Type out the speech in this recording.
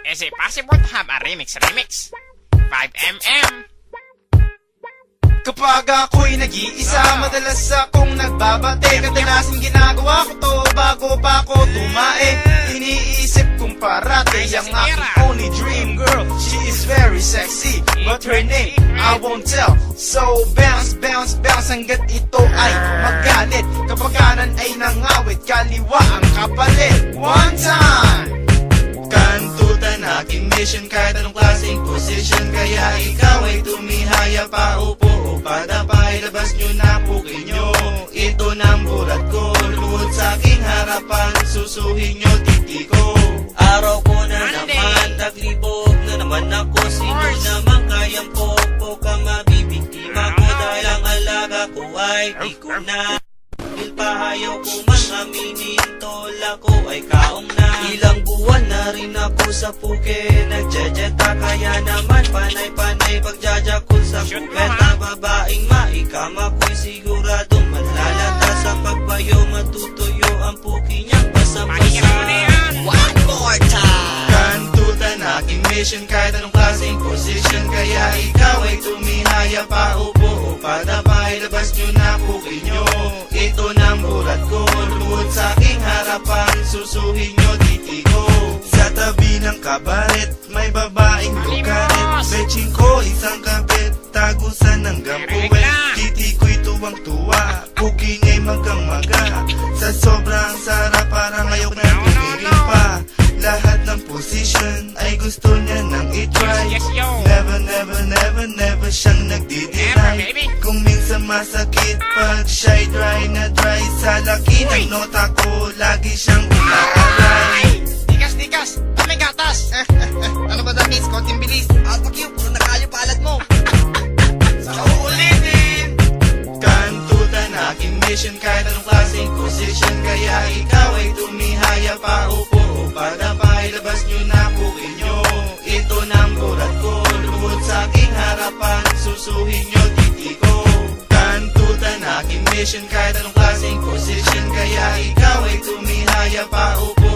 Is it possible to have a remix? 5mm. Kapag ako'y nag-iisa, madalas akong nagbabate. Kadalasan ginagawa ko to bago pa ako tumae. Iniisip kong parate ang aking only dream girl. She is very sexy, but her name I won't tell. So bounce, bounce, bounce hanggat ito ay magalit. Kapag kanan ay nangawit, kaliwa ang kapalit. One time! Kantutan aking mission kahit anong klaseng position. Kaya ikaw ay tumihaya pa, upo o padapay. Labas nyo na pukin nyo, ito ng bulat ko. Lumuhod sa aking harapan, susuhin nyo titi ko. Araw ko na naman, taglibog na naman ako. Sino naman kayang popo ka mabibiktima ko? Dahil ang alaga ko ay di ko na pahayaw ko man aminin, tola ko ay kaong na. Ilang buwan na rin ako sa puke, nagjajeta. Kaya naman panay-panay pagjajakul sa kubeta. Babaeng maikama ko'y siguradong malalata. Sa pagbayo matutuyo ang puki niyang basang-basa. One more time! Kantutan aking mission kahit anong klaseng position. Kaya ikaw ay tumihaya pa, upo o padapay. Labas nyo na puki nyo, ito ng bulat ko. Lumuhod sa aking harapan, susuhin nyo titi ko. Sa tabi ng kabaret, may babaeng lukaret. Beching ko isang kabit, tagusan ng gampuwet. Titi ko'y tuwang-tuwa, puki niya'y magang-maga. Sa sobrang sarap, parang ayaw na tumigil pa. Lahat ng position ay gusto niya nang itry. Never, never, never, never siyang nagdi-deny. Kung minsan masakit pag siya'y dry na dry. Sa laki ng nota ko, lagi siyang umaaray. Tikas! May gatas! Ano ba that means? Konting bilis. Fuck you, puro nakayo palad mo. Sa uulitin! Kantutan aking mission kahit anong klaseng position. Kaya ikaw ay tumihaya pa, upo o padapay. Labas nyo na pukin nyo, ito ng bulat ko. Lumuhod sa aking harapan, susuhin nyo titi ko. Kantutan aking mission kahit anong klaseng position. Kaya ikaw ay tumihaya pa, upo